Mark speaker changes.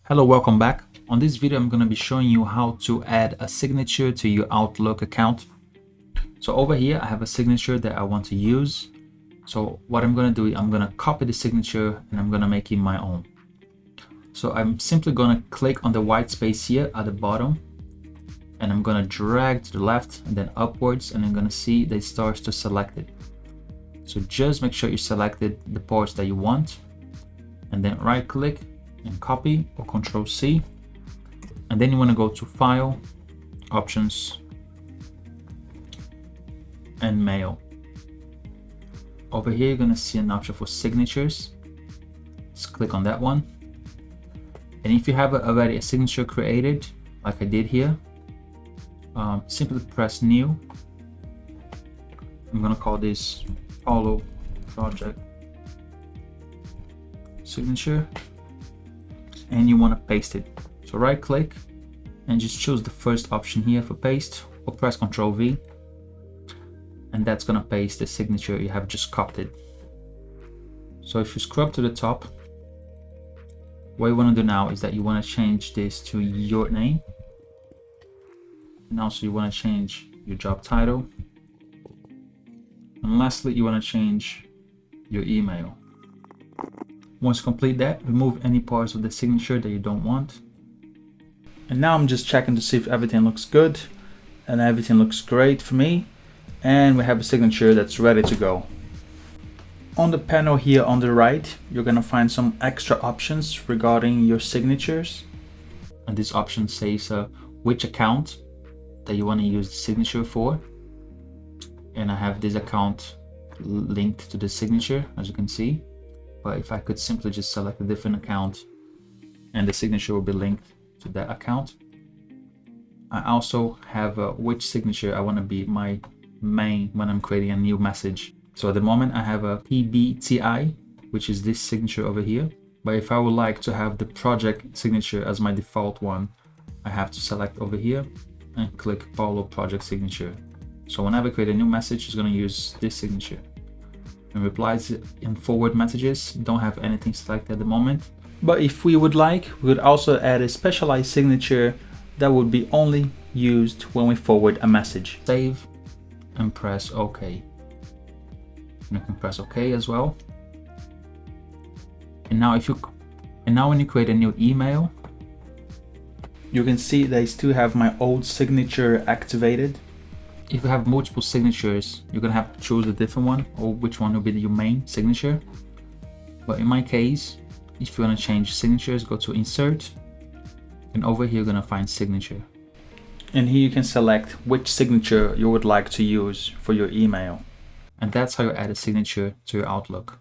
Speaker 1: Hello, welcome back. On this video, I'm going to be showing you how to add a signature to your Outlook account. So over here, I have a signature that I want to use. So what I'm going to do, I'm going to copy the signature and I'm going to make it my own. So I'm simply going to click on the white space here at the bottom and I'm going to drag to the left and then upwards, and I'm going to see that it starts to select it. So just make sure you selected the parts that you want and then right click and copy or Control C, and then you want to go to File, Options, and Mail. Over here you're going to see an option for signatures. Just click on that one, and if you have already a signature created like I did here, simply press New. I'm going to call this Paulo Project Signature, and you want to paste it. So right click and just choose the first option here for paste, or press Ctrl V, and that's going to paste the signature you have just copied. So if you scrub to the top, what you want to do now is that you want to change this to your name, and also you want to change your job title, and lastly you want to change your email. Once you complete that, remove any parts of the signature that you don't want. And now I'm just checking to see if everything looks good, and everything looks great for me, and we have a signature that's ready to go. On the panel here on the right, you're going to find some extra options regarding your signatures, and this option says which account that you want to use the signature for, and I have this account linked to the signature, as you can see. But if I could simply just select a different account and the signature will be linked to that account. I also have which signature I want to be my main when I'm creating a new message. So at the moment I have a PBTI, which is this signature over here. But if I would like to have the project signature as my default one, I have to select over here and click Paulo Project Signature. So whenever I create a new message, it's going to use this signature. And replies and forward messages don't have anything selected at the moment. But if we would like, we would also add a specialized signature that would be only used when we forward a message. Save and press OK. And you can press OK as well. And now when you create a new email, you can see that I still have my old signature activated. If you have multiple signatures, you're gonna have to choose a different one, or which one will be your main signature. But in my case, if you want to change signatures, go to Insert, and over here you're gonna find Signature. And here you can select which signature you would like to use for your email. And that's how you add a signature to your Outlook.